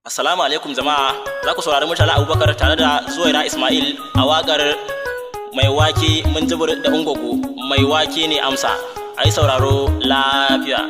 Assalamu alaikum jama'a, za ku saurari Murtala Abubakar tare da Zuwaira Ismail a waƙar Mai Wake mun jibir da Ungogo. Mai wake ne amsa, ai sauraro lafiya.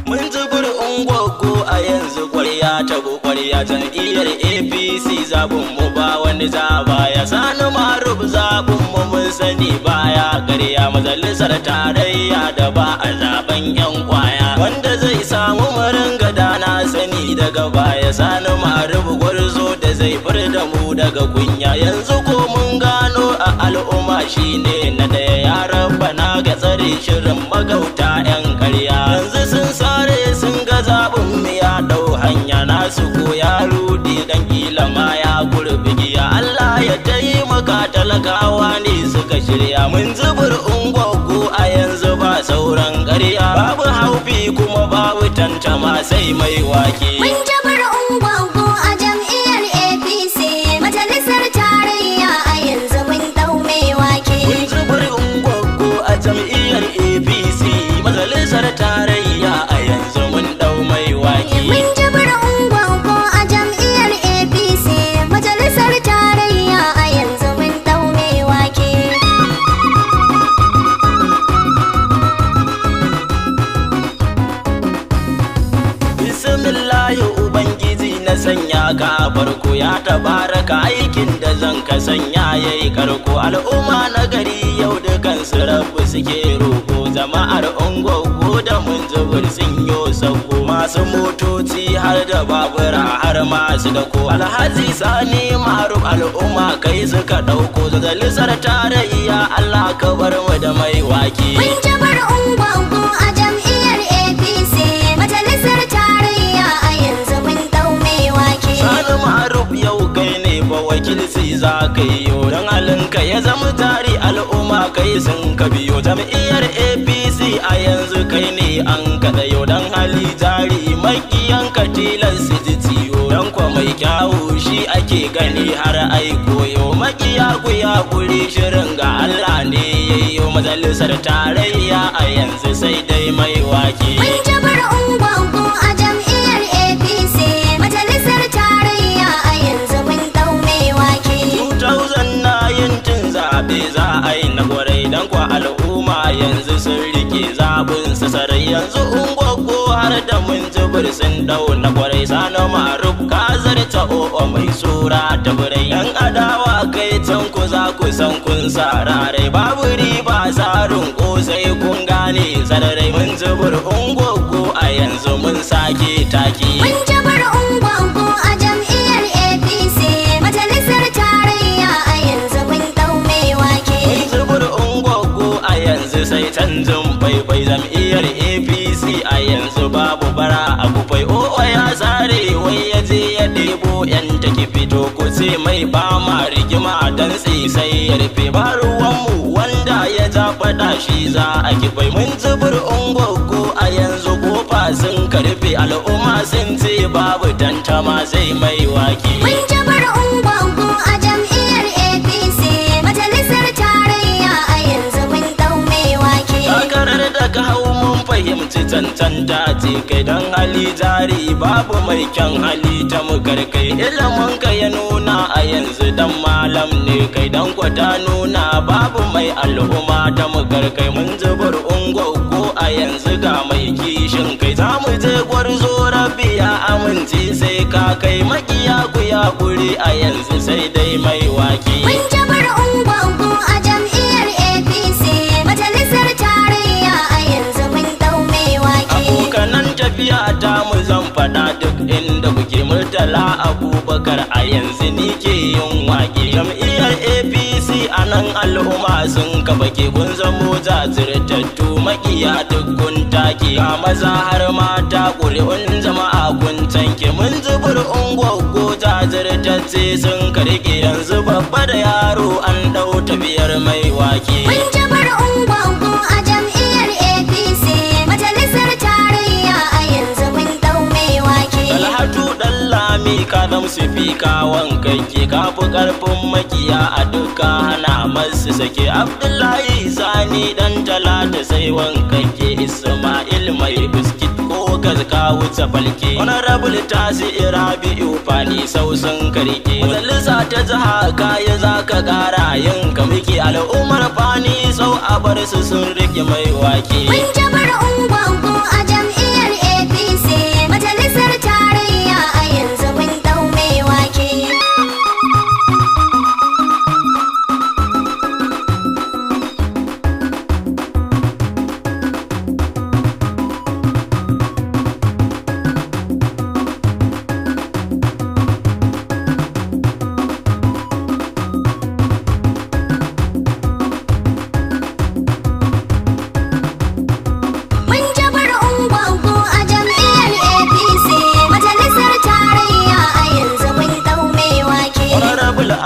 Mun jibir Ungogo a yanzu ƙwarya ta ƙwarya, jam'iyyar APC zaɓin mu ba wani ja baya, Sani Maruf zaɓin mu mun sani baya ƙarya, majalisar tarayya da ba a zaɓen 'yan kwaya, wanda zai samu maringa da na sani daga baya, Sani Maruf gwarzo da zai far da mu daga kunya. Yanzu ko mun gano a al'umma shine na daya, ya rabba na ga tsare shirin magauta 'yan ƙarya. Yanzu sun sare sun ga zaɓin mu ya ɗau hanya, nasu ko ya rudi dan kila ma ya gurbi giya. Allah ya taimaka, talakawa ne suka shirya. Mun zubur Ungogo a yanzu ba sauran ƙarya, babu haufi kuma babu tantama sai Mai Wake. Mun jabar Ungogo a jam'iyyar APC, majalisar tarayya a yanzu mun dau Mai Wake. Mun zubur Ungogo a jam'iyyar APC, majalisar tarayya a yanzu mun dau Mai Wake. Mun jabar Ungogo a jam'iyyar APC, majalisar tarayya a yanzu mun dau Mai Wake. Bismillahi Ubangiji na sanya ka farko, ya tabaraka aikin da zan ka sanya yayi karko. Al'umma na gari yau dukan su rabu suke roko, jama'ar Ungogo da mun zubur sun yo sauko, masu motoci har da babura har masu dako. Alhaji Sani Maruf al'umma kai suka dauko, majalisar tarayya Allah ka bar mu da Mai Wake. Mun jabar Ungogo a jam'iyyar APC, majalisar tarayya a yanzu mun dau Mai Wake. Sani Maruf yau kai ne ba wakilci za ka yi yo, don halinka ya zama tari al'umma kai sun ka biyo. Jam'iyyar APC a yanzu kai ne an kaɗa yo, don hali jari makiyan ka tilas su ji ciwo, don kwa mai kyawu shi ake gani har ai koyo. Makiya ku ya kuri shirin ga Allah ne yayyo, majalisar tarayya a yanzu sai dai Mai Wake. Mun jabar Ungogo a jam'iyyar APC, majalisar tarayya a yanzu mun dau Mai Wake. 2019 zaɓe za a yi na gwarai, don kwa al'umma yanzu sun rike zaɓin su sarai. Yanzu Ungogo har da mun jibir sun dau na gwarai, Sani Maruf ka zarta o'o mai sura ta birai. Yan adawa kai can ku za ku san kun sararai, babu riba tsarin kosai kun gane sararai. Mun jibir Ungogo a yanzu mun sake taki. Mun jabar Ungogo a jam'iyyar APC, majalisar tarayya a yanzu mun dau Mai Wake. Mun zubur Ungogo a yanzu sai canjin faifai, jam'iyyar APC a yanzu babu bara a kufai. O'o ya tsare wai ya je ya ɗebo 'yan take fito, ko ce mai ba ma rigima dan sai ya rufe. Ba ruwanmu wanda ya ja faɗa shi za a kifai. Mun zubur Ungogo a yanzu kofa sun karfe, al'umma sun ce babu tantama sai Mai Wake. Mun jabar Ungogo a jam'iyyar APC, majalisar tarayya a yanzu mun dau Mai Wake. Takarar da ka hau mun fahimci cancanta ce kai, don hali jari babu mai kyan hali ta mukarkai. Ilimin ka ya nuna a yanzu dan malam ne kai, don kwata nuna babu mai al'umma ta mukarkai. Mun zubur Ungogo a yanzu ga mai kishin kai, za mu je gwarzo rabbi ya amince sai ka kai. Makiya ku ya kuri a yanzu sai dai Mai Wake. Mun jabar Ungogo a jam'iyyar APC, majalisar tarayya a yanzu mun dau Mai Wake. Abokanan tafiya ta mu zan faɗa duk inda kuke, Murtala Abubakar a yanzu ni ke yin waƙe. Jam'iyyar APC a nan al'umma sun kafa ke, kun zamo jajirtattu makiya duk kun take. Ga maza har mata ƙuri'un jama'a kun canke. Mun zubur Ungogo jajirtacce sun karke, yanzu babba da yaro an ɗau tafiyar Mai Wake. Mun jabar Ungogo a jam'iyyar APC, majalisar tarayya a yanzu mun dau Mai Wake. Alhatu ɗan Lami ka zamsu fi kawon kanke, ka fi ƙarfin makiya a duka hana masu sake. Abdullahi Sani ɗan Talata sai wankanke, Ismail mai biskit ko gazkawu wuce falke. Honorable Tasi Rabi'u Fani sau sun karke. Majalisa ta jiha kaya za ka ƙara yin ka muke. Al'ummar Fani sau a bar su sun rike mai wake. Mun jabar ungwangu a jam'iyyar APC, majalisar tarayya a yanzu mun dau mai wake.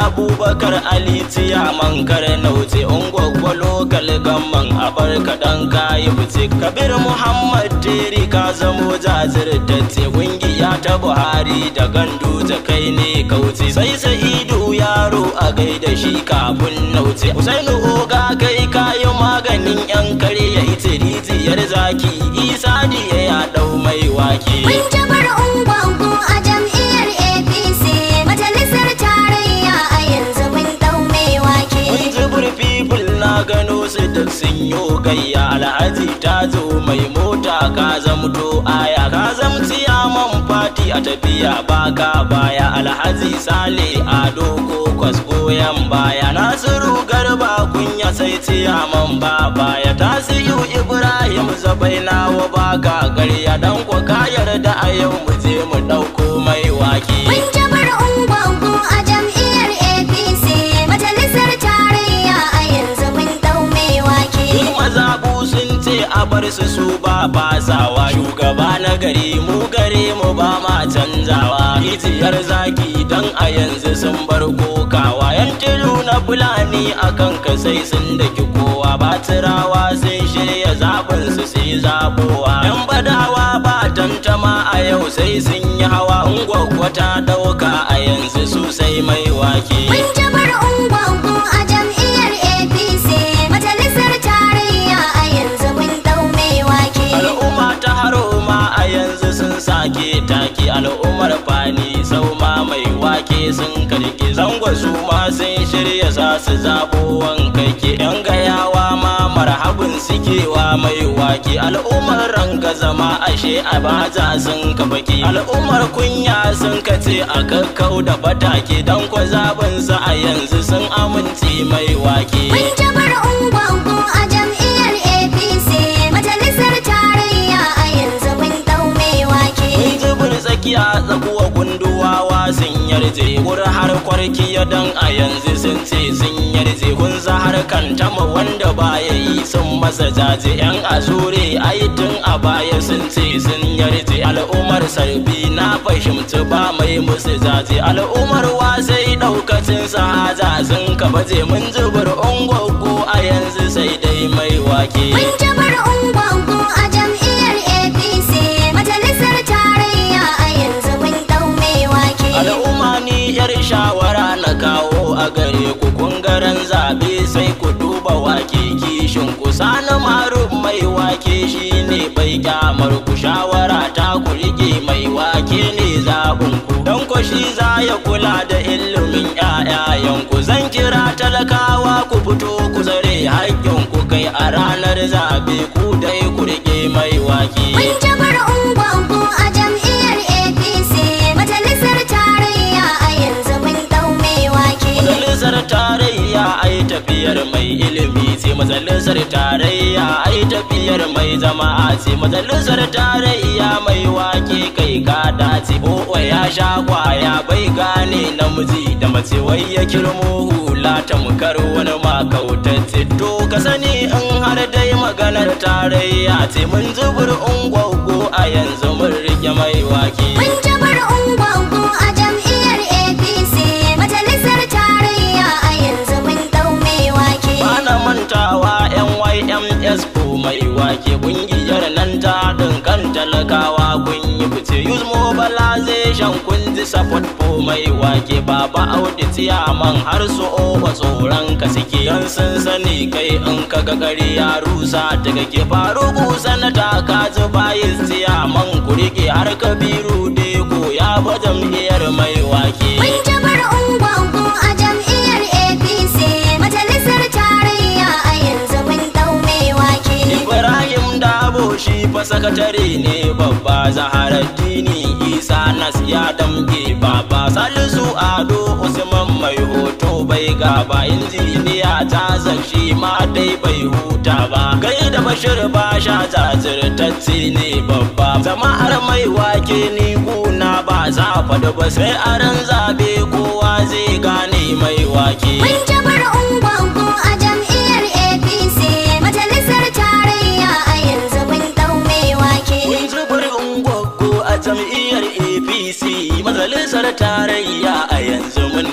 Abubakar Ali Tiyaman Karnauce Ungwagwa lokal gamman a barka dan kayi fice. Kabir Muhammad Teri ka zamo jajirtacce. Kungiya ta Buhari da Ganduje kai ne kauce. Sai Sa'idu yaro a gaida shi kafin nauce. Husainu Oga kai kayi maganin yan karya ita rijiyar zaki. Isa Diya ya dau mai wake. Mun jabar ungwangu a jam'iyyar APC, majalisar tarayya a yanzu mun dau mai wake. Mun zubur people na gano su duk sun yo gayya. Alhaji ta zo mai mota ka zamto aya. Ka zamci yaman fati a tafiya baka baya. Alhaji Sale Ado ko kwaskoyan baya. Nasiru Garba kunya sai ciyaman ba baya. Tasiyu Ibrahim Zabainawa baka garya. Dan kwa ka yarda a yau mu je mu dauko mai wake. Mun jabar ungwangu a jam'iyyar APC, majalisar tarayya a yanzu mun dau mai wake. Duk mazaɓu sun ce a bar su ba fasawa. Shugaba na gari mu gare mu ba ma canzawa. Rijiyar zaki dan a yanzu sun bar kokawa. Yan tilu na Fulani akan ka sai sun daki kowa. Batirawa sun shirya zaɓin su sai zaɓowa. Yan badawa ba tantama a yau sai sun yi hawa. Ungwaggwa ta ɗauka a yanzu su sai mai wake. Mun jabar ungwangu a jam'iyyar APC, majalisar tarayya a yanzu mun dau mai wake. Al'umma ta haro ma a yanzu sun sake take. Al'ummar Fani sau ma mai wake sun karke. Zango su ma sun shirya za su zaɓo wankake. Yan gayawa ma marhabin sukewa mai wake. Al'ummar ranga zama ashe a baja sun kafake. Al'ummar kunya sun kace a kakkau da batake. Dan kwa zaɓin sa a yanzu sun amince mai wake. Mun jabar ungwangu a jam'iyyar APC, majalisar tarayya a yanzu mun dau mai wake. Mun zubur tsakiya tsakuwa gunduwawa sun yarje. Wuri har kwarkiya dan a yanzu sun ce sun yarje. Kun za har kantama wanda baya yi sun masa jaje. Yan azure ai tun a baya sun ce sun yarje. Al'ummar sarbi na fahimci ba mai musu jaje. Al'ummar wasai daukacin sahaja sun kabaje. Mun zubur ungwaggo a yanzu sai dai mai wake. Mun jabar ungwangu a jam'iyyar APC, majalisar tarayya a yanzu mun dau mai wake. Al'umma ni yar shawara na kawo a gare ku. Kungaren zabe sai ku duba wake kishin ku. Sani Maruf mai wake shine bai kyamar ku. Shawara ta ku rike mai wake ne zaɓin ku. Dan ko shi za ya kula da ilimin ƴaƴayen ku. Zan kira talakawa ku fito ku zare haƙƙin ku. Kai a ranar zabe ku dai ku rike mai wake. Mun jabar ungwangu a jam'iyyar APC, majalisar tarayya a yanzu mun dau mai wake. Majalisar tarayya ai tafiyar mai ilimi ce. Majalisar tarayya ai tafiyar mai jama'a ce. Majalisar tarayya mai wake kai ka dace. O'o ya sha kwaya bai gane namiji da mace wai ya kirmo hula tamkar wani makautacce. To ka sani in har dai maganar tarayya ce. Mun zubur ungwaggo a yanzu mun rike mai wake. Mun jabar ungwangu a jam'iyyar APC, majalisar tarayya a yanzu mun dau mai wake. Bana mantawa NYMS ko mai wake. Kungiyar nan ta kan talakawa kun yi fice. Use mobilization kun ji support for mai wake. Baba Audu Tiyaman har su owa tsoron ka suke. Dan sun sani kai in ka ga gari ya rusa daga ke faru sanata ka ji bayin Tiyaman ku rike har Kabiru Deko ya fa jam'iyyar mai wake. Mun jabar ungwangu a jam'iyyar APC, majalisar tarayya a yanzu mun dau mai wake. Ibrahim Dabo shi fa sakatare ne babba, Zaharaddini Isa Nas ya damge baba, Salisu Ado Usman mai hoto bai gaba, injiniya ta shi ma dai bai huta ba. Kai da Bashir Basha jajirtacce ne babba, jama'ar mai wake ni kuna ba za faɗi ba, sai aran zabe kowa zai gane mai wake. Mun jabar ungwangu a jam'iyyar APC, majalisar tarayya a yanzu mun dau mai wake. Mun zubar ungwaggo a jam'iyyar APC, majalisar tarayya a yanzu mun